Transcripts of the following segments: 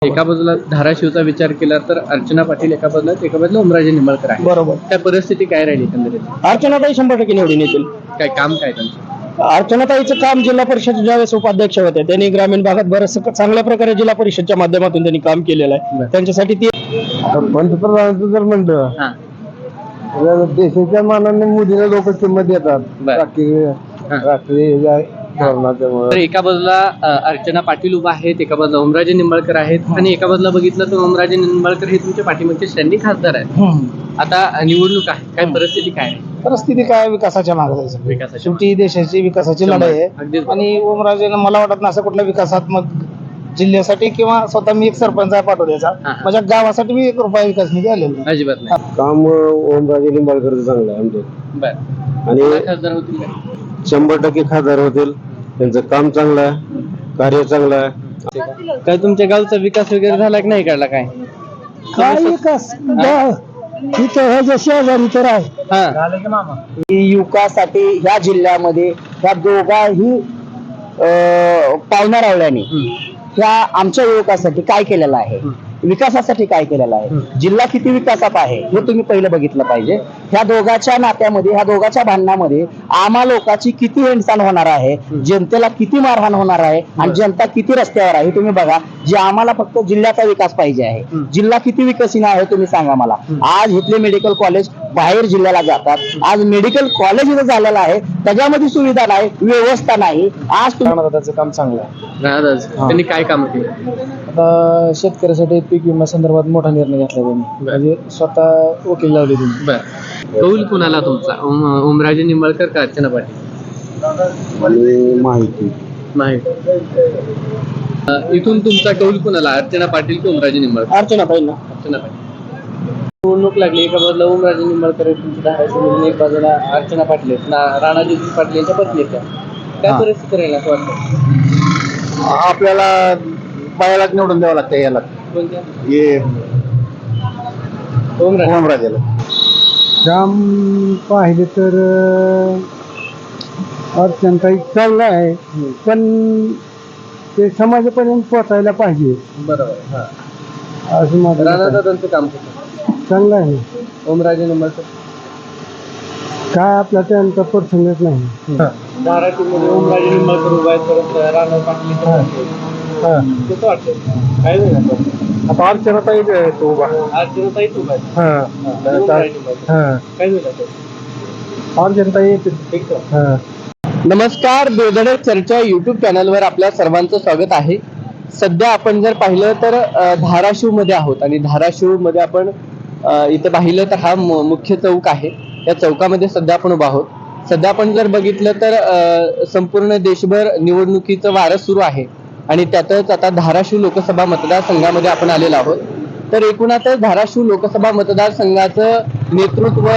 एका बाजूला धाराशिवचा विचार केला तर अर्चना पाटील एका बाजूला ओमराजे निंबाळकर आहे. बरोबर. त्या परिस्थिती काय राहिली एकंदरीत? अर्चनाताई 100% निवडून येतील. काय काम काय त्यांचं? अर्चनाताईचं काम जिल्हा परिषद ज्यावेळेस उपाध्यक्ष होते त्यांनी ग्रामीण भागात बरंच चांगल्या प्रकारे जिल्हा परिषदच्या माध्यमातून त्यांनी काम केलेलं आहे. त्यांच्यासाठी ती पंतप्रधानांचं जर म्हणलं हा तर देशाच्या मानाने मोदीला लोक किंमत देतात बरं. राष्ट्रीय धोरणाच्यामुळे. तर एका बाजूला अर्चना पाटील उभा आहेत, एका बाजूला ओमराजे निंबाळकर आहेत आणि एका बाजूला बघितलं तर ओमराजे निंबाळकर हे तुमच्या पाठीमागचे त्यांनी खासदार आहेत. आता निवडणूक आहे, काय परिस्थिती काय आहे? परिस्थिती काय विकासाच्या मागे जायचं. विकासाच्या शेवटी देशाची विकासाची लढाई अगदीच. आहे आणि ओमराजेनं मला वाटत नाही असं कुठल्या विकासात्मक जिल्ह्यासाठी किंवा स्वतः मी एक सरपंच आहे पाठवल्याचा माझ्या गावासाठी मी 1 रुपया विकास निधी आलेला नाही. अजिबात नाही. काम ओमराजे निंबाळकरचं चांगलं आहे आमचं. बर आणि खासदार होतील काय? 100% खासदार होतील. त्यांचं काम चांगलं आहे, कार्य चांगलं आहे. काय तुमच्या गावचा विकास वगैरे झाला की नाही काढला काय? काय विकास शेजारी तर आहे हा युवकासाठी ह्या जिल्ह्यामध्ये ह्या दोघाही पावणारावळ्यांनी ह्या आमच्या युवकासाठी काय केलेलं आहे, विकासासाठी काय केलेलं आहे, जिल्हा किती विकासात आहे हे तुम्ही पहिलं बघितलं पाहिजे. ह्या दोघांच्या नात्यामध्ये, ह्या दोघांच्या भांडणामध्ये आम्हा लोकांची किती हेळसांड होणार आहे, जनतेला किती मारहाण होणार आहे आणि जनता किती रस्त्यावर आहे हे तुम्ही बघा. जे आम्हाला फक्त जिल्ह्याचा विकास पाहिजे आहे, जिल्हा किती विकसित आहे तुम्ही सांगा मला. आज इथले मेडिकल कॉलेज बाहेर जिल्ह्याला जातात. आज मेडिकल कॉलेज इथं झालेलं आहे, त्याच्यामध्ये सुविधा नाही, व्यवस्था नाही. आज त्याचं काम चांगलं आहे. त्यांनी काय काम केलं? आता शेतकऱ्यासाठी पीक विमा संदर्भात मोठा निर्णय घेतला त्यांनी, म्हणजे स्वतः वकील लावले त्यांनी. बर कौल कुणाला तुमचा? ओमराजे निंबाळकर का अर्चना पाटील? आणि माहिती इथून तुमचा कौल कुणाला? अर्चना पाटील की ओमराजे निंबाळकर? अर्चना पाहिजे ना. अर्चना पाटील. निवडणूक लागली, एका बाजूला ओमराजे निंबाळकर आहेत तुमच्या धाराशिवमधून, एक बाजूला अर्चना पाटील आहेत, राणाजी पाटील यांच्या पत्नी आहेत. काय परिस्थिती राहील असं वाटतं? आपल्याला बायालाच निवडून द्यावं लागतं याला, कोणत्या? हे ओमराजे. ओमराजेला. काम पाहिले तर अर्चनाताई चांगलं आहे, पण ते समाजापर्यंत पोहोचायला पाहिजे बरोबर. हा असं माझं मत आहे. राणादादांचं काम कसं? चांगलं आहे. ओमराजे निंबाळकर काय आपला त्यांचा प्रसंगच नाही. धाराशिवमध्ये ओमराजे निंबाळकर उभा आहेत, परत राणा पाटील कसं वाटतं? काय झालं आता अर्चनाताई तो उभा. अर्चनाताई उभा आहेत. काय झालं? अर्चनाताई येतील. ठीक आहे. नमस्कार, बेधडक चर्चा युट्यूब चॅनलवर आपल्या सर्वांचं स्वागत आहे. सध्या आपण जर पाहिलं तर धाराशिव मध्ये आहोत आणि धाराशिव मध्ये आपण इथं पाहिलं तर हा मुख्य चौक आहे. या चौकामध्ये सध्या आपण उभा आहोत. सध्या आपण जर बघितलं तर संपूर्ण देशभर निवडणुकीचं वारं सुरू आहे आणि त्यातच आता धाराशिव लोकसभा मतदारसंघामध्ये आपण आलेलो आहोत. तर एकूणातच धाराशिव लोकसभा मतदारसंघाचं नेतृत्व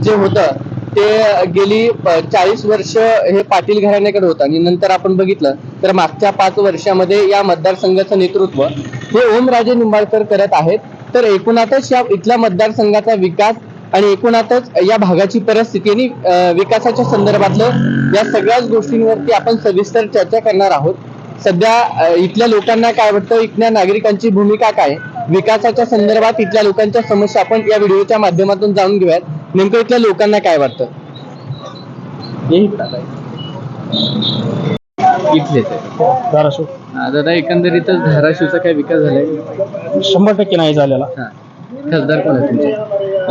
जे होतं ते गेली 40 वर्ष हे पाटील घराण्याकडे होतं आणि नंतर आपण बघितलं तर मागच्या 5 वर्षामध्ये या मतदारसंघाचं नेतृत्व हे ओमराजे निंबाळकर करत आहेत. तर एकूणातच या इथल्या मतदारसंघाचा विकास आणि एकूणातच या भागाची परिस्थिती आणि विकासाच्या संदर्भातलं या सगळ्याच गोष्टींवरती आपण सविस्तर चर्चा करणार आहोत. सध्या इथल्या लोकांना काय वाटतं, इथल्या नागरिकांची भूमिका काय, विकासाच्या संदर्भात इथल्या लोकांच्या समस्या आपण या व्हिडिओच्या माध्यमातून जाणून घेऊयात. नेमकं इथल्या लोकांना काय वाटतं. इथलेच धाराशिव दादा, एकंदरीतच धाराशिवचा काय विकास झालाय? 100% नाही झालेला. खासदार कोण आहे तुमचे?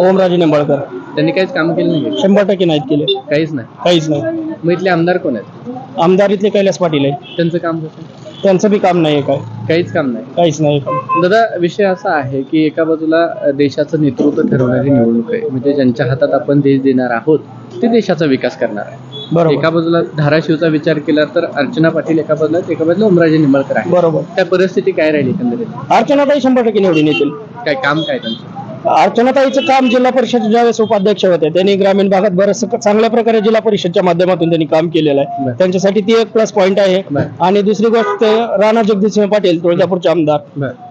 ओमराजे निंबाळकर त्यांनी काहीच काम केलं नाही? 100% नाहीत केले, काहीच नाही. काहीच नाही. मग इथले आमदार कोण आहेत? आमदार इथले कैलास पाटील आहे, त्यांचं काम कसं? त्यांचं बी काम नाही. काय काहीच काम नाही. काहीच नाही. दादा, विषय असा आहे की एका बाजूला देशाचं नेतृत्व ठरवणारी निवडणूक आहे, म्हणजे ज्यांच्या हातात आपण देश देणार आहोत ते देशाचा विकास करणार आहे. बरोबर. एका बाजूला धाराशिवचा विचार केला तर अर्चना पाटील एका बाजूला ओमराजे निंबाळकर आहे. बरोबर. त्या परिस्थिती काय राहिली एकंदरीत? अर्चनाताई 100% निवडून येतील. काय काम काय त्यांचं? अर्चनाताईचं काम जिल्हा परिषद ज्यावेळेस उपाध्यक्ष होते त्यांनी ग्रामीण भागात बरंच चांगल्या प्रकारे जिल्हा परिषदच्या माध्यमातून त्यांनी काम केलेलं आहे. त्यांच्यासाठी ती एक प्लस पॉईंट आहे. आणि दुसरी गोष्ट, राणा जगदीशसिंह पाटील तुळजापूरचे आमदार,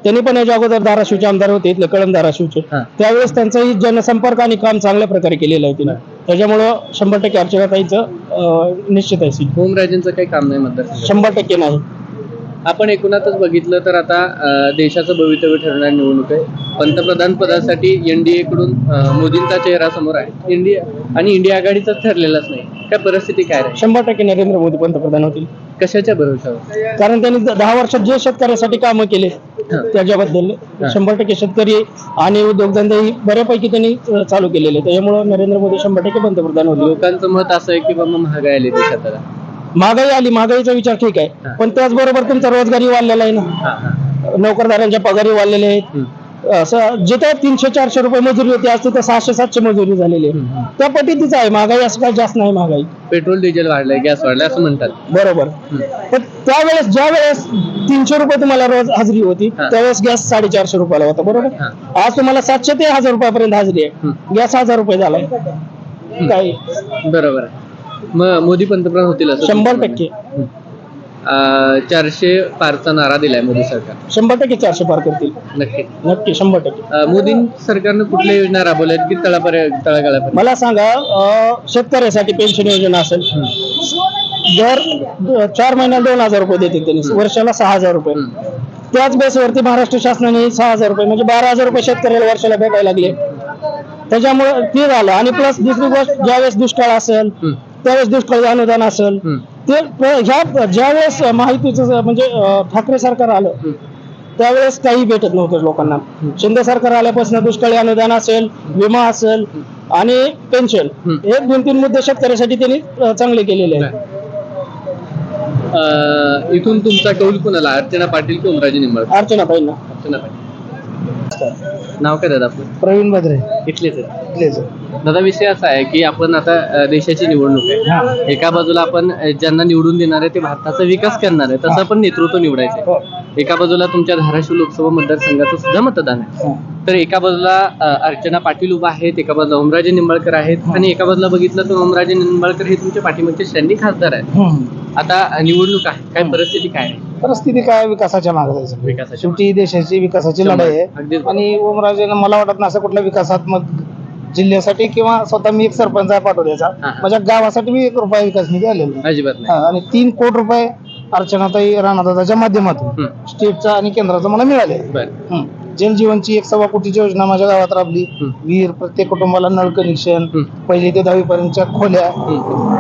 त्यांनी पण याच्या अगोदर धाराशिवचे आमदार होते, इथले कळंब धाराशिवचे. त्यावेळेस त्यांचाही जनसंपर्क आणि काम चांगल्या प्रकारे केलेलं आहे तिने. त्याच्यामुळं 100% अर्चनाताईचं निश्चित आहे. ओमराजेंचं काही काम नाही मतदार? 100% नाही. आपण एकूणातच बघितलं तर आता देशाचं भवितव्य ठरणारी निवडणूक आहे. पंतप्रधान पदासाठी एनडीए कडून मोदींचा चेहरा समोर आहे. इंडिया आघाडीचाच ठरलेलाच नाही. काय परिस्थिती काय राहील? 100% नरेंद्र मोदी पंतप्रधान होतील. कशाच्या भरोशावर? कारण त्यांनी 10 वर्षात जे शेतकऱ्यासाठी कामं केले त्याच्याबद्दल 100% शेतकरी आणि उद्योगधंदे बऱ्यापैकी त्यांनी चालू केलेले. त्याच्यामुळे नरेंद्र मोदी 100% पंतप्रधान होतील. लोकांचं मत असं आहे की बाबा महागाई आली देशात आता. महागाई आली, महागाईचा विचार ठीक आहे, पण त्याचबरोबर तुमचा रोजगारी वाढलेला आहे ना, नोकरदारांच्या पगारी वाढलेले आहेत. असं जिथे 300-400 रुपये मजुरी होती आज तिथे 600-700 मजुरी झालेली आहे. त्या पद्धतीचं आहे. महागाई असं काही जास्त नाही महागाई. पेट्रोल डिझेल वाढलंय, गॅस वाढलाय असं म्हणतात. बरोबर. तर त्यावेळेस ज्या वेळेस 300 रुपये तुम्हाला रोज हाजरी होती त्यावेळेस गॅस 450 रुपयाला होता. बरोबर. आज तुम्हाला 700 ते 1000 रुपयापर्यंत हाजरी आहे. गॅस 1000 रुपये झालाय. काय बरोबर आहे. मग मोदी पंतप्रधान होतील असं 100%. 400 पारचा नारा दिलाय मोदी सरकार. 100% 400 पार करतील. नक्की नक्की 100%. मोदी सरकारनं कुठल्या योजना राबवल्या की तळागाळापर्यंत? मला सांगा, शेतकऱ्यासाठी पेन्शन योजना असेल, दर 4 महिन्याला 2000 रुपये देतील त्यांनी, वर्षाला 6000 रुपये. त्याच बेसवरती महाराष्ट्र शासनाने 6000 रुपये म्हणजे 12000 रुपये शेतकऱ्याला वर्षाला भेटायला लागले. त्याच्यामुळे ते झालं. आणि प्लस दुसरी गोष्ट, ज्यावेळेस दुष्काळ असेल त्यावेळेस दुष्काळ अनुदान असेल, ते ह्या ज्यावेळेस माहितीचं म्हणजे ठाकरे सरकार आलं त्यावेळेस काही भेटत नव्हतं लोकांना. शिंदे सरकार आल्यापासून दुष्काळी अनुदान असेल, विमा असेल आणि पेन्शन, हे 2-3 मुद्दे शेतकऱ्यासाठी त्यांनी चांगले केलेले आहेत. इथून तुमचा कौल कोणाला? अर्चना पाटील की ओमराजे निंबाळकर? अर्चना पाहिजे. अर्चना पाटील. नाव काय दादा आपलं? प्रवीण बद्रे. इथलेच आहे. दादा, विषय असा आहे की आपण आता देशाची निवडणूक आहे. एका बाजूला आपण ज्यांना निवडून देणार आहे ते भारताचा विकास करणार आहे, तसं पण नेतृत्व निवडायचं. एका बाजूला तुमच्या धाराशिव लोकसभा मतदारसंघाचं सुद्धा मतदान आहे. तर एका बाजूला अर्चना पाटील उभा आहेत, एका बाजूला ओमराजे निंबाळकर आहेत, आणि एका बाजूला बघितलं तर ओमराजे निंबाळकर हे तुमच्या पाठीमागचे श्रेणी खासदार आहेत. आता निवडणूक आहे, काय परिस्थिती काय आहे? परिस्थिती काय? विकासाच्या मागे जायचं. विकासाची शेवटी देशाची विकासाची लढाई आहे. आणि ओमराजेनं मला वाटत नाही असं कुठल्या विकासात्मक जिल्ह्यासाठी किंवा स्वतः मी एक सरपंच आहे पाटोद्याचा, माझ्या गावासाठी मी 1 रुपया विकास निधी आलेला अजिबात नाही. आणि 3 कोटी रुपये अर्चनाताई राणादादाच्या माध्यमातून स्टेटचा आणि केंद्राचा मला मिळाले. जल जीवनची 1.25 कोटीची योजना माझ्या गावात राबली. विहीर, प्रत्येक कुटुंबाला नळ कनेक्शन, 1ली ते 10वी पर्यंतच्या खोल्या,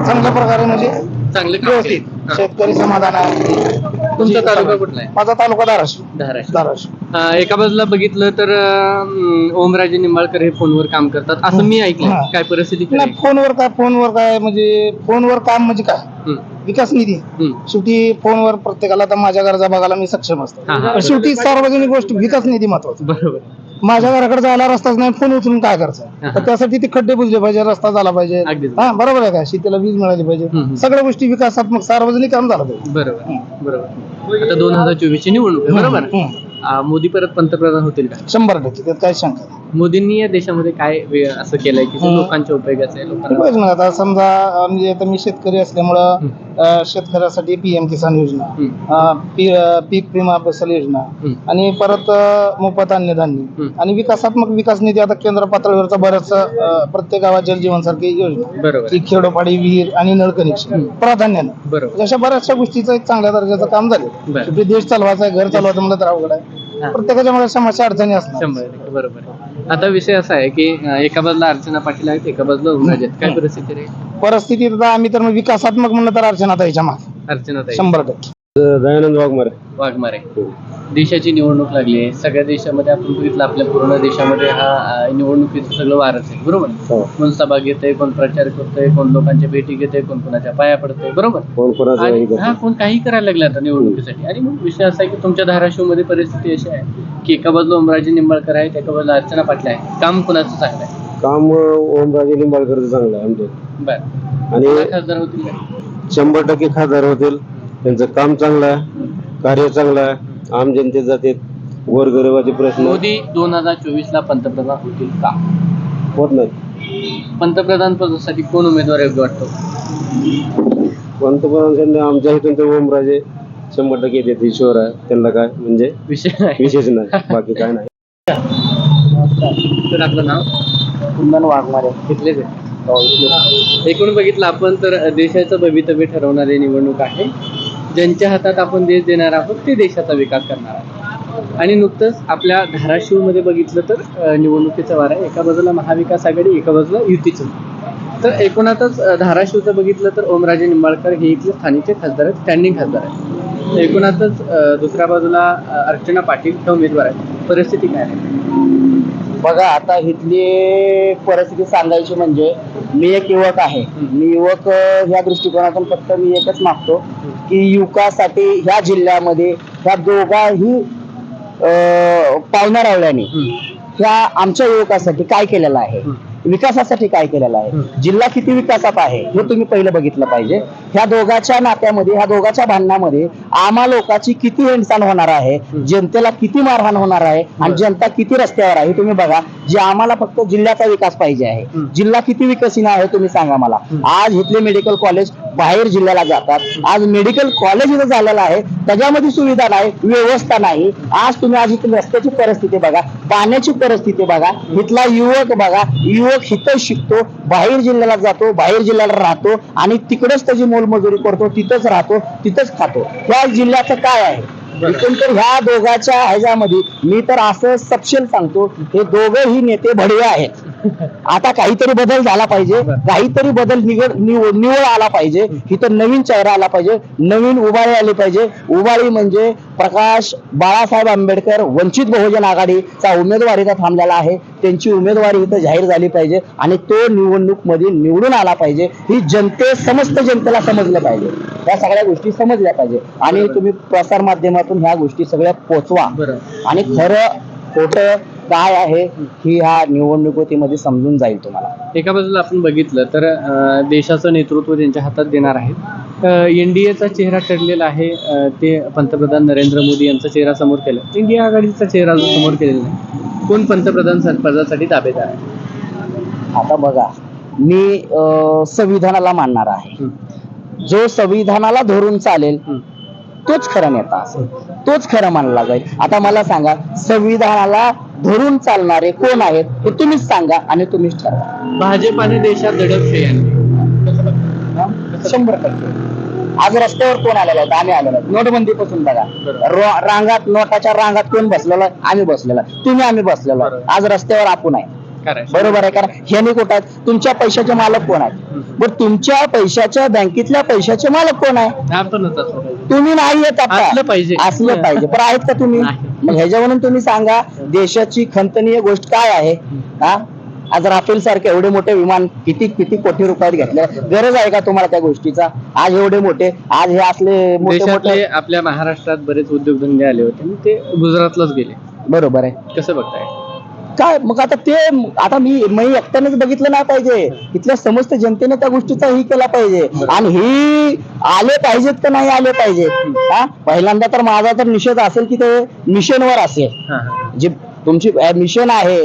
चांगल्या प्रकारे म्हणजे चांगले व्यवस्थित. शेतकरी समाधान आहे. तुमचा तालुका कुठला आहे? माझा तालुका धाराशिव. धाराशिव. एका बाजूला बघितलं तर ओमराजे निंबाळकर हे फोनवर काम करतात असं मी ऐकलं. काय परिस्थिती काय? नाही, फोनवर काय म्हणजे फोनवर काम म्हणजे काय? विकास निधी. शेवटी फोनवर प्रत्येकाला तर माझ्या गरजा बघायला मी सक्षम असतो. शेवटी सार्वजनिक गोष्ट विकास निधी महत्वाचा. बरोबर. माझ्या घराकडे जायला रस्ताच नाही, फोन उचलून काय करायचं? तर त्यासाठी ते खड्डे बुजले पाहिजे, रस्ता झाला पाहिजे. अगदीच. बरोबर आहे का? शेतीला वीज मिळाली पाहिजे. सगळ्या गोष्टी विकासात्मक सार्वजनिक काम झालं पाहिजे. बरोबर. आता 2024 ची निवडणूक आहे, बरोबर. मोदी परत पंतप्रधान होतील का? 100%. त्यात काय शंका नाही. मोदींनी या देशामध्ये काय असं केलंय की जे लोकांच्या उपयोगाचं आहे? बघ ना, आता समजा म्हणजे आता मी शेतकरी असल्यामुळं शेतकऱ्यासाठी PM किसान योजना, पीक विमा बसल योजना, आणि परत मोफत अन्नधान्य आणि विकासात्मक विकास निधी. आता केंद्र पातळीवरचा बऱ्याच प्रत्येक गावात जल जीवन सारखी योजना, बरोबर, खेडोपाडी विहीर आणि नळ कनेक्शन प्राधान्यानं, बरोबर, अशा बऱ्याचशा गोष्टीचं एक चांगल्या दर्जाचं काम झालं. शेवटी देश चालवायचा आहे, घर चालवायचं म्हणलं तर अवघड आहे. प्रत्येकाच्या मला समस्या अडचणी असतात. 100%. बरोबर. आता विषय असा आहे की एका बाजूला अर्चना पाटील आहेत, एका बाजूला ओमराजे आहेत. काय परिस्थिती रे? परिस्थितीत आता आम्ही तर मग विकासात्मक म्हणलं तर अर्चनाताईच्या मागे अर्चनाताई. 100%. दयानंद वाघमारे. देशाची निवडणूक लागली आहे. सगळ्या देशामध्ये आपण बघितलं, आपल्या पूर्ण देशामध्ये हा निवडणुकीचं सगळं वारच आहे, बरोबर. कोण सभा घेतंय, कोण प्रचार करतोय, कोण लोकांच्या भेटी घेतोय, कोण कोणाच्या पाया पडतंय, बरोबर. कोण काही करायला लागलं आता निवडणुकीसाठी. आणि मग विषय असा आहे की तुमच्या धाराशिव मध्ये परिस्थिती अशी आहे की एका बाजूला ओमराजे निंबाळकर आहेत, एका बाजूला अर्चना पाटील आहे. काम कोणाचं चांगलं आहे? काम ओमराजे निंबाळकरचं चांगलं आहे आमच्या. बरं. आणि खासदार होतील का? 100% खासदार होतील. त्यांचं काम चांगलं आहे, कार्य चांगलं आहे. आम जनतेचा ते गोरगरिबाचे प्रश्न. मोदी 2024 ला पंतप्रधान होतील का? होत नाही. पंतप्रधान पदासाठी कोण उमेदवार योग्य वाटतो? पंतप्रधान आमच्या इथून तर ओमराजे 100% येते. ईश्वर आहे, त्यांना काय म्हणजे विषय नाही. विशेष नाही, बाकी काय नाही. तर आपलं नाव? कुंदन वाघमारे. घेतलेच आहे. एकूण बघितलं आपण तर देशाचं भवितव्य ठरवणारी निवडणूक आहे. ज्यांच्या हातात आपण देश देणार आहोत ते देशाचा विकास करणार आहोत. आणि नुकतंच आपल्या धाराशिवमध्ये बघितलं तर निवडणुकीचं वार आहे. एका बाजूला महाविकास आघाडी, एका बाजूला युतीचं. तर एकूणातच धाराशिवचं बघितलं तर ओमराजे निंबाळकर हे इथले स्थानिक खासदार आहेत, स्टँडिंग खासदार आहेत. एकूणातच दुसऱ्या बाजूला अर्चना पाटील हे उमेदवार आहेत. परिस्थिती काय आहे? बघा, आता इथली परिस्थिती सांगायची म्हणजे मी एक युवक आहे. मी युवक ह्या दृष्टिकोनातून फक्त मी एकच मागतो की युवकासाठी ह्या जिल्ह्यामध्ये ह्या दोघाही पावना रावळ्यांनी ह्या आमच्या युवकासाठी काय केलेलं आहे, विकासासाठी काय केलेलं आहे, जिल्हा किती विकासात आहे हे तुम्ही पहिलं बघितलं पाहिजे. ह्या दोघांच्या नात्यामध्ये, ह्या दोघांच्या भांडणामध्ये आम्हा लोकांची किती हेळसांड होणार आहे, जनतेला किती मारहाण होणार आहे आणि जनता किती रस्त्यावर आहे हे तुम्ही बघा. जे आम्हाला फक्त जिल्ह्याचा विकास पाहिजे आहे, जिल्हा किती विकसित आहे तुम्ही सांगा मला. आज इथले मेडिकल कॉलेज बाहेर जिल्ह्याला जातात. आज मेडिकल कॉलेज इथं झालेलं आहे, त्याच्यामध्ये सुविधा नाही, व्यवस्था नाही. आज तुम्ही आज इथली रस्त्याची परिस्थिती बघा, पाण्याची परिस्थिती बघा, इथला युवक बघा. युवक इथं शिकतो, बाहेर जिल्ह्याला जातो, बाहेर जिल्ह्याला राहतो आणि तिकडेच त्याची मोलमजुरी करतो, तिथंच राहतो, तिथंच खातो. त्या जिल्ह्याचं काय आहे? एकूण तर ह्या दोघांच्या ह्याच्यामध्ये मी तर असं सपशेल सांगतो, हे दोघंही नेते भडवे आहेत. आता काहीतरी बदल झाला पाहिजे, काहीतरी बदल निवड आला पाहिजे. इथं नवीन चेहरा आला पाहिजे, नवीन उभारी आली पाहिजे. उभारी म्हणजे प्रकाश बाळासाहेब आंबेडकर वंचित बहुजन आघाडीचा उमेदवार इथं थांबलेला आहे. त्यांची उमेदवारी इथं जाहीर झाली पाहिजे आणि तो निवडणूक मध्ये निवडून आला पाहिजे. ही समस्त जनतेला समजलं पाहिजे, या सगळ्या गोष्टी समजल्या पाहिजे. आणि तुम्ही प्रसार माध्यमातून ह्या गोष्टी सगळ्या पोचवा आणि खरं खोटं काय आहे ही ह्या निवडणुकीमध्ये समजून जाईल तुम्हाला. एका बाजूला आपण बघितलं तर देशाचं नेतृत्व त्यांच्या हातात देणार आहेत. एनडीएचा चेहरा ठरलेला आहे. ते पंतप्रधान नरेंद्र मोदी यांचा चेहरा समोर केला, इंडिया आघाडीचा चेहरा जो समोर केलेला नाही. कोण पंतप्रधान पदासाठी दावेदार आहे? आता बघा, मी संविधानाला मानणार आहे. जो संविधानाला धरून चालेल तोच खरा नेता असेल, तोच खरं मानला जाईल. आता मला सांगा, संविधानाला धरून चालणारे कोण आहेत हे तुम्हीच सांगा आणि तुम्हीच ठरवा. भाजपाने देशात दडपशाही आणली. 100%. आज रस्त्यावर कोण आलेला आहे? आम्ही आलेलो आहे. नोटबंदी पासून बघा, रांगात, नोटाच्या रांगात कोण बसलेला आहे? आम्ही बसलेला, तुम्ही, आम्ही बसलेलो आहे. आज रस्त्यावर आपण आहे, बरोबर आहे. कारण ह्याने कुठं आहेत? तुमच्या पैशाचे मालक कोण आहेत? बरं, तुमच्या पैशाच्या बँकेतल्या पैशाचे मालक कोण आहे? तुम्ही नाही येत. असलं पाहिजे, असलं पाहिजे. पण आहेत का तुम्ही? मग ह्याच्यावरून तुम्ही सांगा, देशाची खंतनीय गोष्ट काय आहे? हा, आज राफेल सारखे एवढे मोठे विमान किती किती कोटी रुपयात घेतले, गरज आहे का तुम्हाला त्या गोष्टीचा? आज एवढे मोठे, आज हे असले मोठे आपल्या महाराष्ट्रात बरेच उद्योगधंदे आले होते, ते गुजरातलाच गेले. बरोबर आहे. कसं बघताय काय मग आता मी एकट्यानेच बघितलं नाही पाहिजे, इथल्या समस्त जनतेने त्या गोष्टीचा ही केला पाहिजे. आणि ही आले पाहिजेत का नाही आले पाहिजेत? हा, पहिल्यांदा तर माझा तर निषेध असेल की ते मिशनवर असेल. जी तुमची मिशन आहे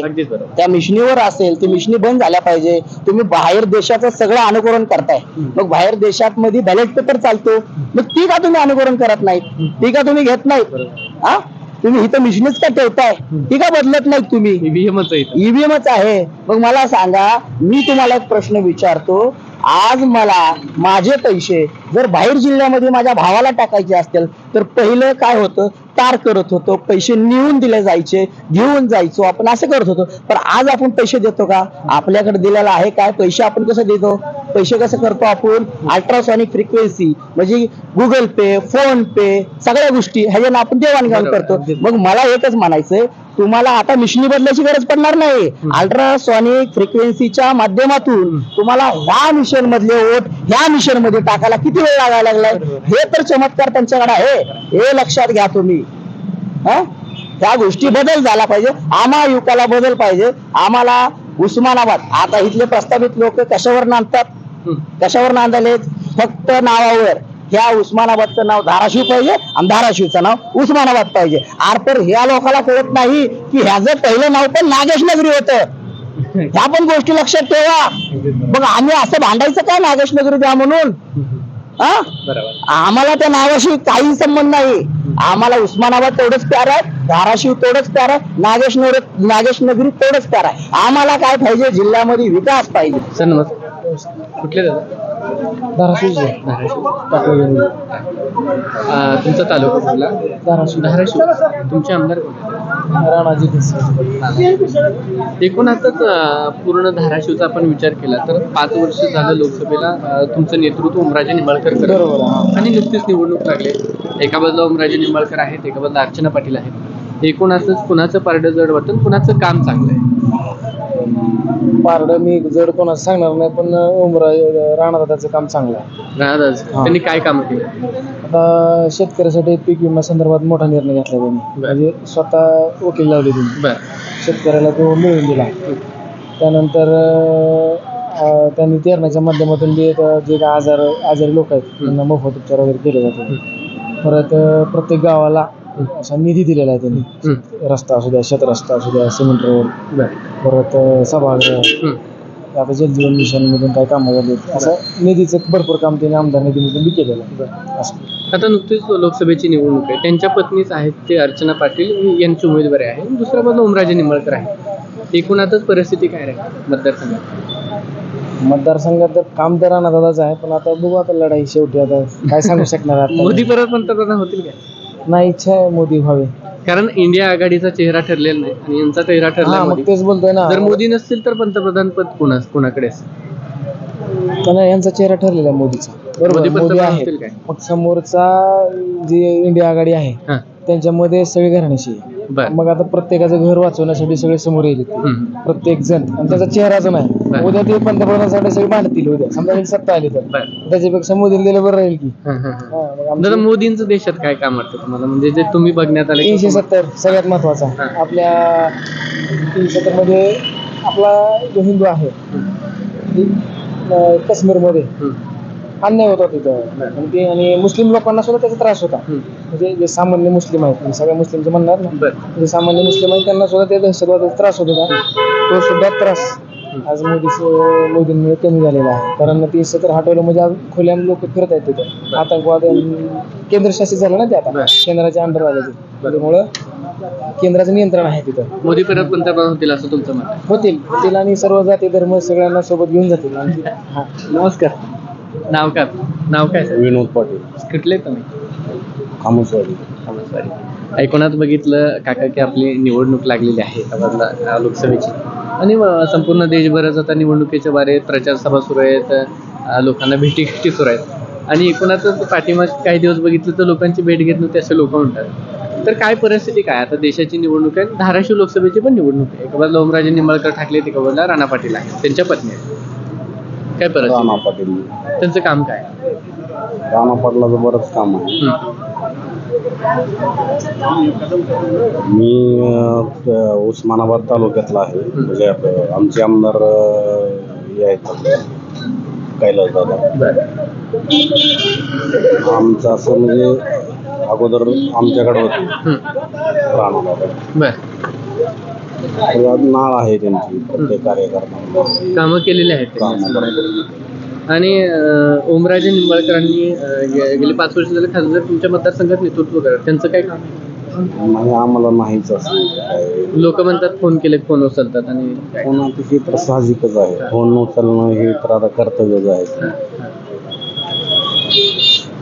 त्या मिशनीवर असेल, ती मिशनी बंद झाल्या पाहिजे. तुम्ही बाहेर देशाचं सगळं अनुकरण करताय, मग बाहेर देशात मध्ये बॅलेट पेपर चालतो, मग ती का तुम्ही अनुकरण करत नाही? ती का तुम्ही घेत नाही? हा, तुम्ही इथं मिशनीच का ठेवताय? ती का बदलत नाही? तुम्ही ईव्हीएमच आहे. मग मला सांगा, मी तुम्हाला एक प्रश्न विचारतो. आज मला माझे पैसे जर बाहेर जिल्ह्यामध्ये माझ्या भावाला टाकायचे असतील तर पहिलं काय होतं? तार करत होतो, पैसे नेऊन दिले जायचे, घेऊन जायचो आपण, असं करत होतो. पण आज आपण पैसे देतो का? आपल्याकडे दिलेला आहे काय? पैसे आपण कसं देतो? पैसे कसं करतो आपण? अल्ट्रासॉनिक फ्रिक्वेन्सी म्हणजे गुगल पे, फोन पे, सगळ्या गोष्टी ह्याच्यानं आपण देवाणघेवाण करतो. मग मला एकच म्हणायचंय, तुम्हाला आता मिशनी बदलायची गरज पडणार नाही. अल्ट्रासॉनिक फ्रिक्वेन्सीच्या माध्यमातून तुम्हाला ह्या मिशन मधले वोट ह्या मिशन मध्ये टाकायला किती वेळ लागायला लागलाय? हे तर चमत्कार त्यांच्याकडे आहे, हे लक्षात घ्या तुम्ही. त्या गोष्टी बदल झाला पाहिजे. आम्हा युवकाला बदल पाहिजे. आम्हाला उस्मानाबाद, आता इथले प्रस्तावित लोक कशावर नांदतात? कशावर नांदाले? फक्त नावावर. ह्या उस्मानाबादचं नाव धाराशिव पाहिजे आणि धाराशिवचं नाव उस्मानाबाद पाहिजे. तर ह्या लोकांना कळत नाही की ह्याचं पहिलं नाव पण नागेश नगरी होतं. ह्या पण गोष्टी लक्षात ठेवा. मग आम्ही असं भांडायचं काय नागेश नगरी द्या म्हणून? आम्हाला त्या नावाशी काही संबंध नाही. आम्हाला उस्मानाबाद तेवढंच प्यार आहे, धाराशिव तेवढंच प्यार आहे, नागेश नगरी तेवढंच प्यार आहे. आम्हाला काय पाहिजे? जिल्ह्यामध्ये विकास पाहिजे. सर नमस्कार, कुठले दादा? धाराशिव. तुमचा तालुका कुठला? धाराशिव. तुमचे आमदार कोण आहेत? एकूण आताच पूर्ण धाराशिवचा आपण विचार केला तर 5 वर्ष झालं लोकसभेला तुमचं नेतृत्व ओमराजे निंबाळकर करत आहेत. आणि नुकतीच निवडणूक लागले. एका बाजूला ओमराजे निंबाळकर आहेत, एका बाजूला अर्चना पाटील आहेत. एकूण असंच कुणाचं पारडं जड वाटतं, कुणाचं काम चांगलं आहे? पारडं मी जड कोणाचं सांगणार नाही, पण राणादादाचं काम चांगलं आहे. राहदास त्यांनी काय काम केलं? आता शेतकऱ्यासाठी पीक विमा संदर्भात मोठा निर्णय घेतला त्यांनी. म्हणजे स्वतः वकील लावले त्यांनी, बर शेतकऱ्याला तो मिळवून दिला. त्यानंतर त्यांनी तेरण्याच्या माध्यमातून जे काय आजारी लोक आहेत त्यांना मोफत उपचार वगैरे केले जाते. परत प्रत्येक गावाला असा निधी दिलेला आहे त्यांनी. रस्ता असू द्या, शेतरस्ता असू द्या, सिमेंट रोड, परत सभागृह, आता जलजीवन मिशन मधून काय कामं झाली असं निधीचं भरपूर काम त्यांनी आमदार निधीमधून बी केलेलं आहे. असं आता नुकतीच लोकसभेची निवडणूक आहे. त्यांच्या पत्नीच आहेत ते अर्चना पाटील यांची उमेदवारी आहे. दुसऱ्या बाजूला ओमराजे निंबाळकर आहे. एकूणातच परिस्थिती काय राहील मतदारसंघात? मतदारसंघात तर काम तर राणादादाच आहे, पण आता बघू आता लढाई शेवटी आता काय सांगू शकणार आता. मोदी परत पंतप्रधान होतील काय? नाही, इच्छा आहे मोदी व्हावे. कारण इंडिया आघाडीचा चेहरा ठरलेला नाही आणि यांचा चेहरा ठरला. हा, मग तेच बोलतोय ना. जर मोदी नसतील तर पंतप्रधान पद कोणाकडे असेल? कारण यांचा चेहरा ठरलेला आहे मोदीचा. बरोबर, मोदी मोदी पंतप्रधान आहे. होतील काय? मग समोरचा जी इंडिया आघाडी आहे हा, त्यांच्यामध्ये सगळी घराण्याशी आहे. बर. मग आता प्रत्येकाचं घर वाचवण्यासाठी सगळे समोर येईल प्रत्येक जण, आणि त्याचा चेहराच नाही. बर. उद्या ते पंतप्रधानासाठी सगळे मांडतील. उद्या समजा त्यांची सत्ता आली तर बर. त्याच्यापेक्षा मोदीला दिलं बरं राहील की. हा, हा, हा. हा, मग आमची दादा, मोदींचं देशात काय काम वाटतं तुम्हाला, म्हणजे जे तुम्ही बघण्यात आले? 370 सगळ्यात महत्वाचा. हा. आपल्या 370 मध्ये आपला जो हिंदू आहे काश्मीरमध्ये अन्याय होता तिथं, आणि मुस्लिम लोकांना सुद्धा त्याचा त्रास होता. म्हणजे जे सामान्य मुस्लिम आहेत, सगळ्या मुस्लिमचं म्हणणार ना, जे सामान्य मुस्लिम आहेत त्यांना सुद्धा त्या दहशतवादाचा त्रास होत होता. तो सुद्धा त्रास आज मोदींमुळे कमी झालेला आहे. कारण 370 हटवलं म्हणजे आज खुल्याम लोक फिरत आहेत तिथं. आतंकवाद केंद्रशासित झालं ना ते, आता केंद्राच्या अंडर आलं ते, त्याच्यामुळं केंद्राचं नियंत्रण आहे तिथं. मोदी परत पंतप्रधान होतील असं तुमचं मत आहे? होतील आणि सर्व जाती धर्म सगळ्यांना सोबत घेऊन जातील. हा, नमस्कार. नाव काय सर? विनोद पाटील, कुठले तुम्ही? खामसवाडी. ऐकूनात बघितलं काका की आपली निवडणूक लागलेली आहे त्याबद्दल लोकसभेची, आणि संपूर्ण देशभरात आता निवडणुकीच्या बारे प्रचार सभा सुरू आहेत. लोकांना भेटी सुरू आहेत. आणि एकूणाच पाठीमागे काही दिवस बघितलं तर लोकांची भेट घेत नव्हती असे लोक म्हणतात. तर काय परिस्थिती काय आता? देशाची निवडणूक आहे, धाराशिव लोकसभेची पण निवडणूक आहे. एका बाजूला ओमराजे निंबाळकर ठाकले, एका बाजूला राणा पाटील आहेत, त्यांच्या पत्नी आहेत. काय परिस्थिती? राणा पाटील. त्यांचं काम काय? राणा पाटलाचं बरंच काम आहे. मी उस्मानाबाद तालुक्यातला आहे. म्हणजे आमचे आमदार हे आहेत कैलास दादा. आमचं असं म्हणजे अगोदर आमच्याकडे होते राणा दादा. नाळ आहे त्यांची प्रत्येक कार्यकर्ता कामं केलेली आहेत त्यांनी. आणि ओमराजे निंबाळकरांनी गेली 5 वर्ष झाले खासदार तुमच्या मतदारसंघात नेतृत्व करत, त्यांचं काय काम? म्हणजे आम्हाला नाहीच असं. लोक म्हणतात फोन केले, फोन उचलतात, आणि फोन हे तर साहजिकच आहे. फोन उचलणं हे तर आता कर्तव्यच आहे.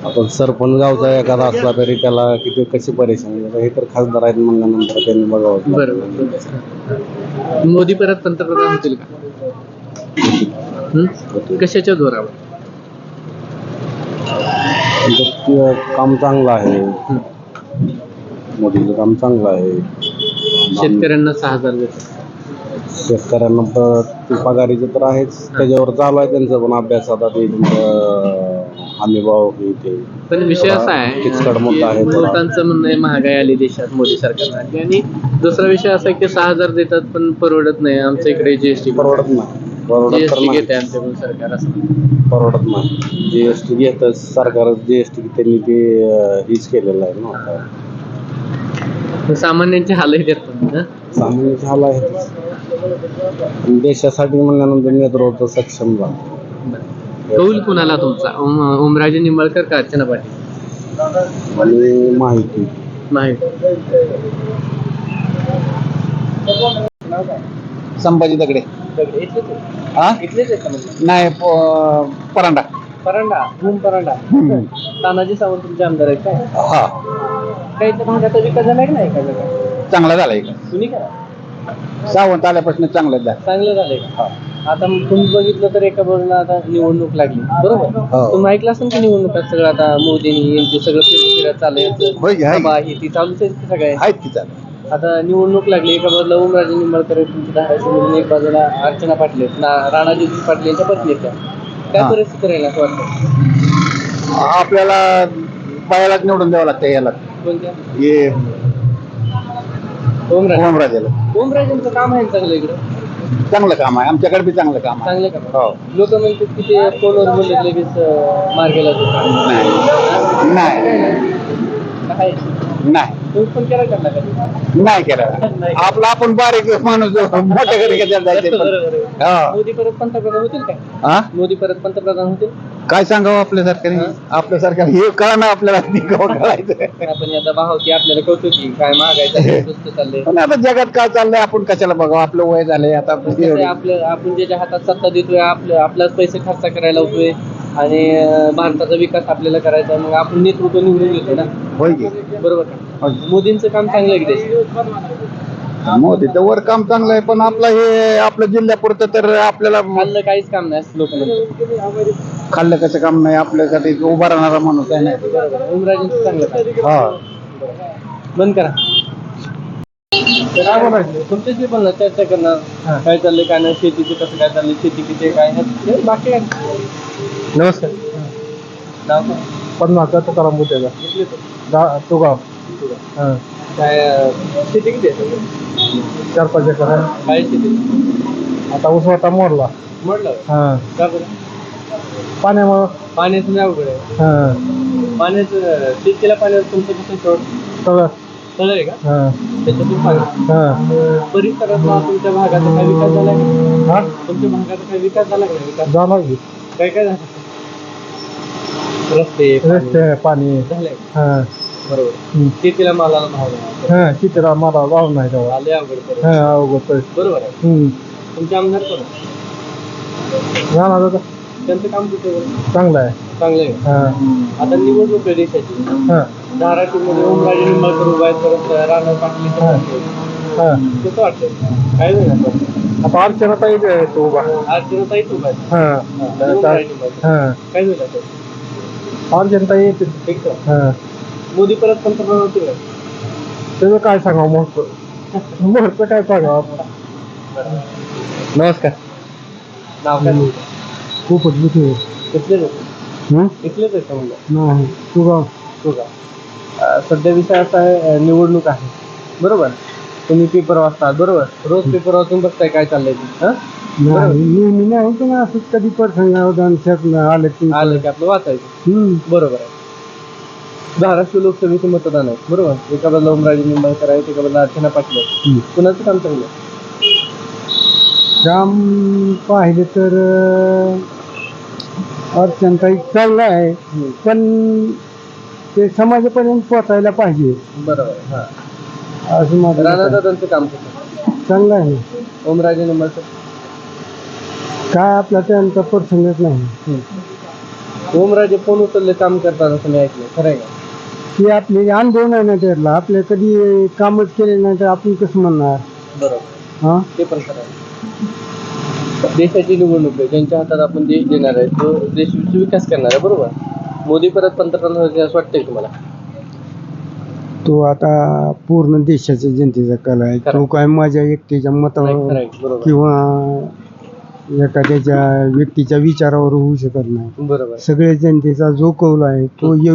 आता सरपंच गावचा एखादा असला तरी त्याला किती कशी परेशानी, हे तर खासदार आहेत म्हणल्यानंतर त्यांनी बघावं. बरोबर. मोदी परत पंतप्रधान होतील का? कशाच्या जोरावर? काम चांगलं आहे, मोदीचं काम चांगलं आहे. शेतकऱ्यांना 6,000 देतात. शेतकऱ्यांना पगारीचं तर आहेच, त्याच्यावर चालू आहे त्यांचं पण अभ्यास. आता ते हमी भाव हे ते, पण विषय असा आहे किचकट मुद्दा आहे. लोकांचं म्हणणं आहे महागाई आली देशात मोदी सरकारने, आणि दुसरा विषय असा आहे की 6,000 देतात पण परवडत नाही. आमच्या इकडे जीएसटी परवडत नाही. जीएसटी घेते आमच्याकडून सरकार, असं परवडत नाही. जीएसटी घेतं सरकार, जीएसटी त्यांनी ते हीच केलेलं आहे ना. सामान्यांचे हालही देतात. सामान्य झाला आहे. देशासाठी म्हणल्यानंतर नेतृत्व सक्षम झालं. कौल कुणाला तुमचा? ओमराजे निंबाळकर का अर्चना पाटील? आणि माहिती संभाजी दगडे. इथलेच आहेत का? नाही, परांडा. परांडा भूम परांडा तानाजी सावंत तुमचे आमदार आहेत काय हा काही इथं भागाचा विकास झाला की नाही का चांगला झालाय कुणी करा सावंत आल्यापासून चांगलं झालं चांगलं झालंय का आता तुम्ही बघितलं तर एका बाजूला आता निवडणूक लागली बरोबर हो. तुम्ही ऐकलं असेल की निवडणुकात सगळं आता मोदींनी यांचे सगळं फिरत होय की, आहे की. चाललंय ती चालूच आहे की सगळ्या आहेत की चांगलं आता निवडणूक लागली एका बाजूला ओमराजे निंबाळकर आहेत, तुमच्या धाराशिवमधून एक बाजूला अर्चना पाटील आहेत, राणाजी पाटील यांच्या पत्नी आहेत त्या. काय हा. परिस्थिती राहील असं वाटतं आपल्याला बायालाच निवडून द्यावं लागतं याला कोणत्या हे ओमराजे ओमराजेला ओमराजेंचं काम आहे ना चांगलं इकडं चांगलं काम आहे आमच्याकडे बी चांगलं काम आहे चांगलं काम हो लोक म्हणतात की ते फोनवर बोलले लगेच मार्गेला नाही नाही काय नाही तुम्ही पण केला करणार कधी नाही केलं आपला आपण बारीक माणूस मोठ्या घरी कशाला जायचं बरोबर आहे. हा. मोदी परत पंतप्रधान होतील काय हा? मोदी परत पंतप्रधान होतील काय सांगावं आपल्या सरकारने आपल्या सरकार हे कळा ना आपल्याला कळायचं आपण आता भाव की आपल्याला कळतो की काय महागायचं स्वस्त चाललंय पण आता जगात काय चाललंय आपण कशाला बघावं आपलं वय झालंय आता कसं आहे, आपलं आपण ज्याच्या हातात सत्ता देतोय आपलाच पैसे खर्च करायला होतोय आणि भारताचा विकास आपल्याला करायचा आहे. मग आपण नेतृत्व निवडून घेतो ना होय की बरोबर का मोदींचं काम चांगलं आहे की देश मोदीचं वर काम चांगलं आहे पण आपलं हे आपल्या जिल्ह्यापुरतं तर आपल्याला खाल्लं काहीच काम नाही असं लोक म्हणतात खाल्लं कसं काम नाही आपल्यासाठी उभा राहणारा माणूस आहे नाही ओमराजेंचं चांगलं काम. हा बंद करा काय बोलायचं तुमच्याशी पण चर्चा करणार काय चाललंय काय नाही शेतीचं कसं काय चाललंय शेती किती काय नाही बाकी काय नमस्कार नाव काय? पद्माकर तुकाराम बुटेगा घेतले तर तुगाव काय शेती किती आहे 4-5 एकर आहे काय शेती आता उसवाटा मोडला म्हटलं हा का बरं पाण्यामुळं पाण्याचं नाही अवघड आहे हा पाण्याचं शेतीला पाण्यावर तुमचं कसं शॉर्ट सगळं तळ आहे का हा त्याच्यातून पाणी हा परिसरातला तुमच्या भागाचा काय विकास झाला का हा तुमच्या भागाचा काय विकास झाला का नाही विकास झाला की काय काय झालं रस्ते रस्ते पाणी झाले हा बरोबर शेतीला मालाला भाव नाही हा कितीला मला भाव नाही तेव्हा आले अवघड परिस्थिती. हा अवघड बरोबर आहे तुमचे आमदार कोण आहे? जाणार होता त्यांचं काम कुठे आहे? चांगला आहे चांगलं आहे हा आता निवडणूक आहे देशाची हा धाराशिवमध्ये ओमराजे निंबाळकर उभा आहेत परत राणा पाटील इथं आहे. हा कसं वाटतं काय होईल आता? आता अर्चना ताई तो उभा अर्चनाताईच उभा आहेत हा ओमराजे निंबाळकर. हा काय होईल आता? अर्चना ताई येते ठीक आहे. हा मोदी परत पंतप्रधान होतील का? त्याचं काय सांगावं मोठं काय सांगावं नमस्कार नाव काय तुमचं? खूपच भीती इथलेच आहेत इथलेच आहेत का म्हणलं नाही तुगाव तुझा सध्या विषय असा आहे निवडणूक आहे बरोबर तुम्ही पेपर वाचता बरोबर रोज पेपर वाचून बघताय काय चाललंय ते नेहमी नाही पण असं कधी प्रसंग आले आलं की आपलं वाचायचं बरोबर आहे धाराशिव लोकसभेचे मतदान आहे बरोबर एका बाजूला ओमराजे निंबाळकर आहेत एका बाजूला अर्चना पाटील आहेत कुणाचं काम चांगलं आहे? काम पाहिले तर अर्चनताई चांगलं आहे पण ते समाजापर्यंत पोचायला पाहिजे बरोबर आहे हा असं माझं मत आहे. राणादादांचं काम कसं चांगलं आहे ओमराजे निंबाळकर काय आपला त्यांचा प्रसंगच नाही ओमराजे फोन उचलले काम करतात असं मी ऐकलं खरं आहे का की आपले अनुभव नाही ना त्यातला आपल्या कधी कामच केले नाही तर आपण कसं म्हणणार बरोबर हा ते पण खरं आहे देशाची निवडणूक आहे ज्यांच्या हातात आपण देश देणार आहे तो देश विकास करणार आहे बरोबर मोदी परत पंतप्रधान होते असं वाटतंय तुम्हाला तो आता पूर्ण देशाच्या जनतेचा कल आहे तो काय माझ्या एकट्याच्या नाही, खरं मतावर आहे, बरोबर किंवा एखाद्याच्या व्यक्तीच्या विचारावर होऊ शकत नाही बरोबर सगळ्या जनतेचा जो कौल आहे तो योग्य